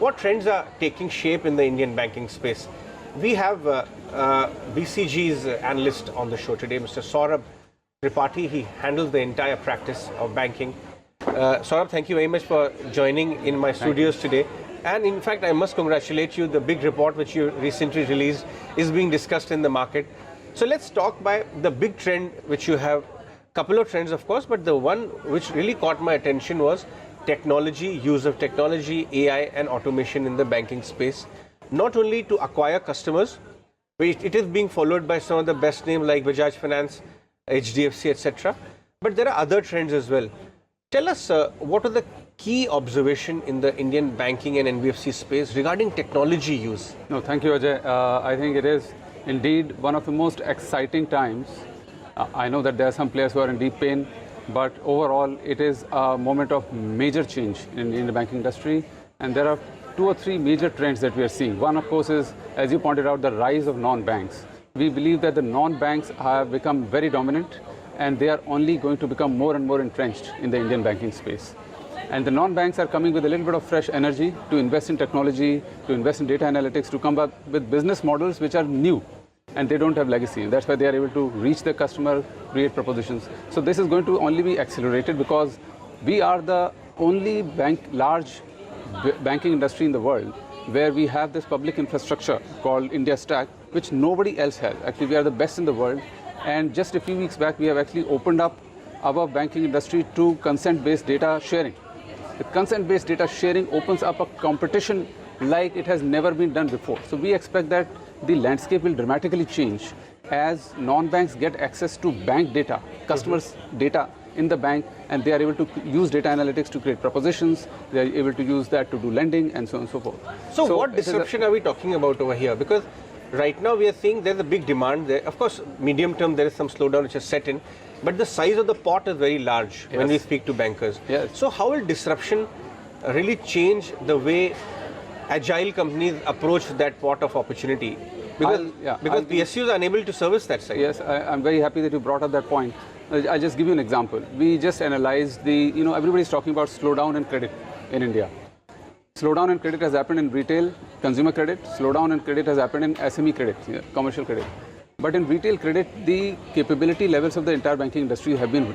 what trends are taking shape in the Indian banking space? We have BCG's analyst on the show today, Mr. Saurabh Tripathi. He handles the entire practice of banking. Saurabh, thank you very much for joining in my studios today. And in fact, I must congratulate you. The big report which you recently released is being discussed in the market. So let's talk by the big trend which you have. Couple of trends, of course, but the one which really caught my attention was technology, use of technology, AI and automation in the banking space. Not only to acquire customers, it is being followed by some of the best names like Bajaj Finance, HDFC, etc. But there are other trends as well. Tell us, what are the key observation in the Indian banking and NBFC space regarding technology use? No, thank you, Ajay. I think it is indeed one of the most exciting times. I know that there are some players who are in deep pain, but overall it is a moment of major change in the banking industry. And there are 2 or 3 major trends that we are seeing. One, of course, is, as you pointed out, the rise of non-banks. We believe that the non-banks have become very dominant, and they are only going to become more and more entrenched in the Indian banking space. And the non-banks are coming with a little bit of fresh energy to invest in technology, to invest in data analytics, to come up with business models which are new, and they don't have legacy. That's why they are able to reach the customer, create propositions. So this is going to only be accelerated because we are the only large banking industry in the world where we have this public infrastructure called India Stack, which nobody else has. Actually, we are the best in the world. And just a few weeks back, we have actually opened up our banking industry to consent-based data sharing. The consent-based data sharing opens up a competition like it has never been done before. So we expect that the landscape will dramatically change as non-banks get access to bank data, customers' data in the bank, and they are able to use data analytics to create propositions. They are able to use that to do lending and so on and so forth. So what disruption are we talking about over here? Because right now we are seeing there's a big demand there. Of course, medium term there is some slowdown which has set in, but the size of the pot is very large when we speak to bankers. So how will disruption really change the way agile companies approach that pot of opportunity? Because PSUs are unable to service that side. Yes, I'm very happy that you brought up that point. I'll just give you an example. We just analyzed everybody's talking about slowdown in credit in India. Slowdown in credit has happened in retail, consumer credit. Slowdown in credit has happened in SME credit, commercial credit. But in retail credit, the capability levels of the entire banking industry have been,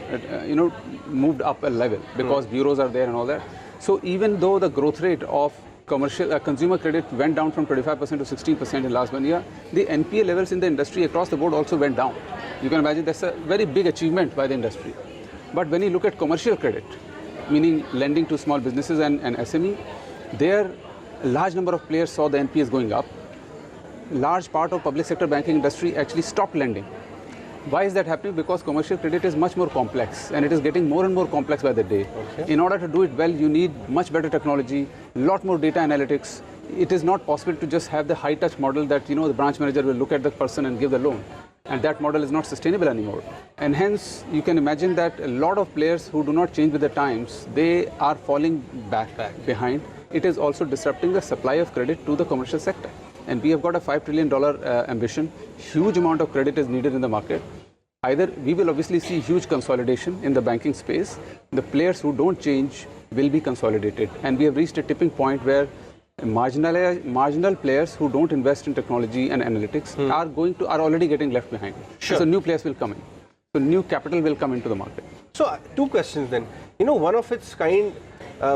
moved up a level because bureaus are there and all that. So even though the growth rate of consumer credit went down from 25% to 16% in last 1 year, the NPA levels in the industry across the board also went down. You can imagine that's a very big achievement by the industry. But when you look at commercial credit, meaning lending to small businesses and SME, there a large number of players saw the NPAs going up. Large part of public sector banking industry actually stopped lending. Why is that happening? Because commercial credit is much more complex, and it is getting more and more complex by the day. In order to do it well, you need much better technology, lot more data analytics. It is not possible to just have the high-touch model that the branch manager will look at the person and give the loan. And that model is not sustainable anymore. And hence, you can imagine that a lot of players who do not change with the times, they are falling back behind. It is also disrupting the supply of credit to the commercial sector. And we have got a $5 trillion ambition. Huge amount of credit is needed in the market. Either we will obviously see huge consolidation in the banking space. The players who don't change will be consolidated. And we have reached a tipping point where marginal players who don't invest in technology and analytics are already getting left behind. So new players will come in. So new capital will come into the market. So 2 questions then. One of its kind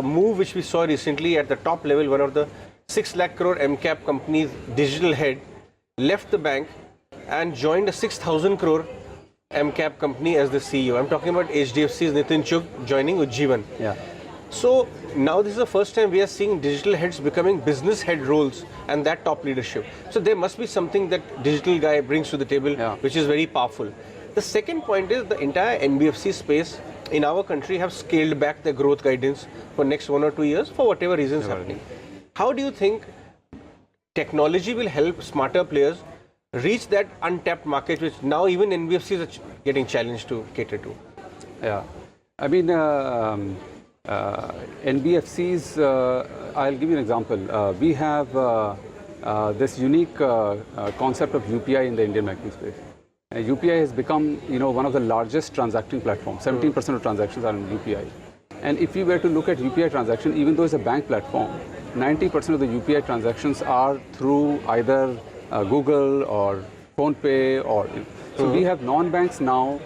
move which we saw recently at the top level, one of the 6 lakh crore MCAP company's digital head left the bank and joined a 6,000 crore MCAP company as the CEO. I'm talking about HDFC's Nitin Chugh joining Ujjivan. So now this is the first time we are seeing digital heads becoming business head roles and that top leadership. So there must be something that digital guy brings to the table which is very powerful. The second point is the entire NBFC space in our country have scaled back their growth guidance for next 1 or 2 years for whatever reasons happening. How do you think technology will help smarter players reach that untapped market which now even NBFCs are getting challenged to cater to? I mean, NBFCs, I'll give you an example. We have this unique concept of UPI in the Indian banking space. UPI has become, one of the largest transacting platforms. 17% of transactions are on UPI. And if you were to look at UPI transaction, even though it's a bank platform, 90% of the UPI transactions are through either Google or PhonePe or. So we have non-banks now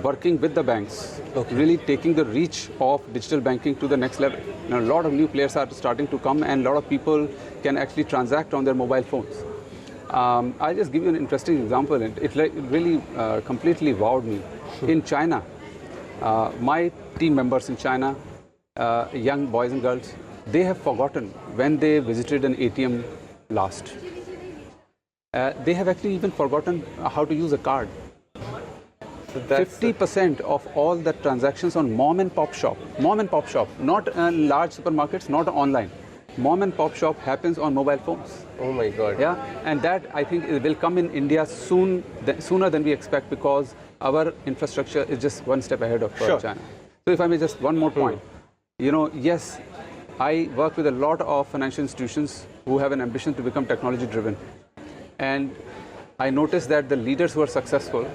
working with the banks, really taking the reach of digital banking to the next level. Now, a lot of new players are starting to come, and a lot of people can actually transact on their mobile phones. I'll just give you an interesting example. It really completely wowed me. In China, my team members in China, young boys and girls, they have forgotten when they visited an ATM last. They have actually even forgotten how to use a card. 50% of all the transactions on mom and pop shop, not large supermarkets, not online. Mom and pop shop happens on mobile phones. Oh my God. Yeah, and that I think it will come in India sooner than we expect, because our infrastructure is just one step ahead of China. So if I may just one more point, yes, I work with a lot of financial institutions who have an ambition to become technology driven. And I noticed that the leaders who are successful,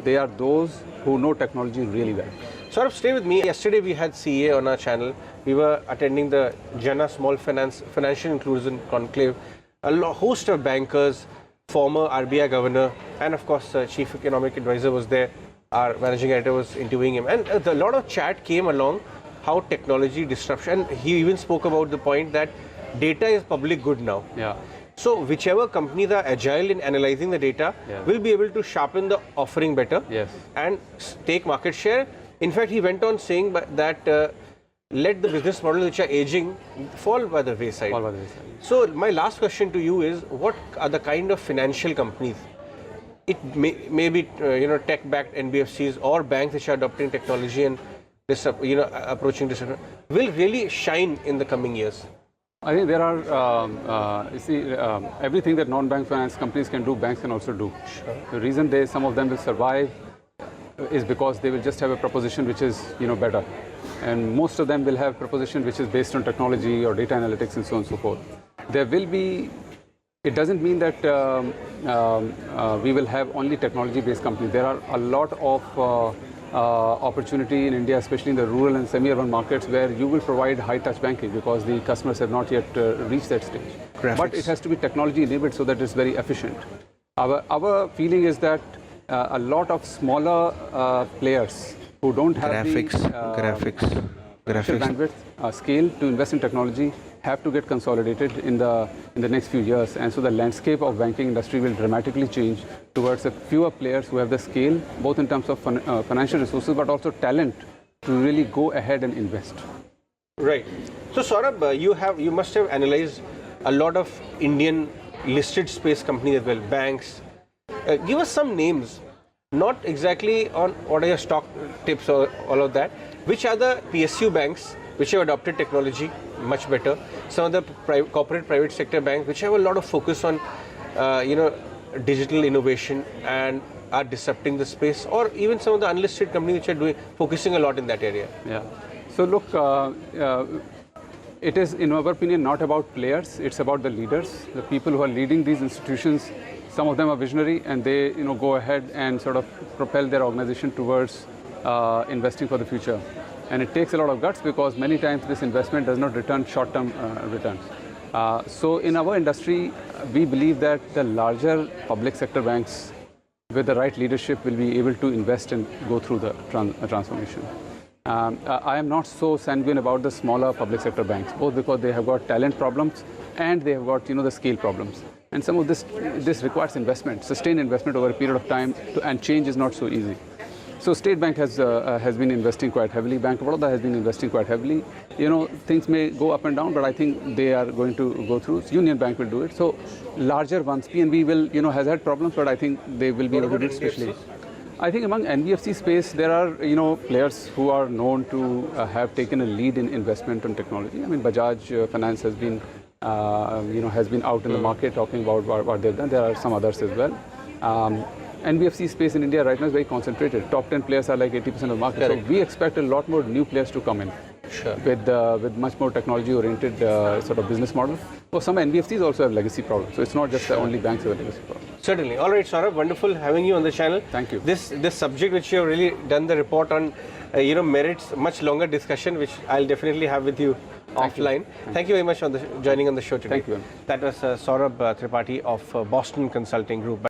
they are those who know technology really well. Saurabh, stay with me. Yesterday we had CA on our channel. We were attending the Jana Small Finance Financial Inclusion Conclave. A host of bankers, former RBI governor, and of course Chief Economic Advisor was there. Our managing editor was interviewing him. And a lot of chat came along how technology disruption. He even spoke about the point that data is public good now. Yeah. So whichever companies are agile in analyzing the data will be able to sharpen the offering better and take market share. In fact, he went on saying that let the business models which are aging fall by the wayside. So my last question to you is, what are the kind of financial companies? It may be tech-backed NBFCs or banks which are adopting technology and approaching this will really shine in the coming years. I think there are, everything that non-bank finance companies can do, banks can also do. Sure. The reason some of them will survive is because they will just have a proposition which is, better. And most of them will have proposition which is based on technology or data analytics and so on and so forth. There will be, it doesn't mean that we will have only technology-based companies. There are a lot of opportunity in India, especially in the rural and semi-urban markets, where you will provide high-touch banking because the customers have not yet reached that stage. Graphics. But it has to be technology-enabled so that it's very efficient. Our feeling is that a lot of smaller players who don't have graphics bandwidth, scale to invest in technology have to get consolidated in the next few years, and so the landscape of banking industry will dramatically change towards a fewer players who have the scale, both in terms of financial resources but also talent to really go ahead and invest. Right. So Saurabh, you must have analyzed a lot of Indian listed space companies as well, banks. Give us some names, not exactly on what are your stock tips or all of that. Which are the PSU banks which have adopted technology much better? Some of the corporate private sector banks which have a lot of focus on digital innovation and are disrupting the space, or even some of the unlisted companies which are focusing a lot in that area. Yeah. So look, it is, in our opinion, not about players. It's about the leaders, the people who are leading these institutions. Some of them are visionary, and they go ahead and sort of propel their organization towards investing for the future. And it takes a lot of guts, because many times this investment does not return short-term returns. So in our industry, we believe that the larger public sector banks with the right leadership will be able to invest and go through the transformation. I am not so sanguine about the smaller public sector banks, both because they have got talent problems and they have got the scale problems. And some of this requires investment, sustained investment over a period of time, and change is not so easy. So State Bank has been investing quite heavily. Bank of Baroda has been investing quite heavily. Things may go up and down, but I think they are going to go through. Union Bank will do it. So larger ones, PNB will, has had problems, but I think they will be able to do it especially. I think among NBFC space, there are, players who are known to have taken a lead in investment on technology. I mean, Bajaj Finance has been, has been out in the market talking about what they've done. There are some others as well. NBFC space in India right now is very concentrated. Top 10 players are like 80% of the market. Correct. So we expect a lot more new players to come in. Sure. With much more technology-oriented sort of business model. Well, some NBFCs also have legacy problems. So it's not just the only banks with a legacy problem. Certainly. All right, Saurabh, wonderful having you on the channel. Thank you. This subject which you have really done the report on, merits much longer discussion, which I'll definitely have with you offline. Thank you very much for joining on the show today. Thank you. That was Saurabh Tripathi of Boston Consulting Group.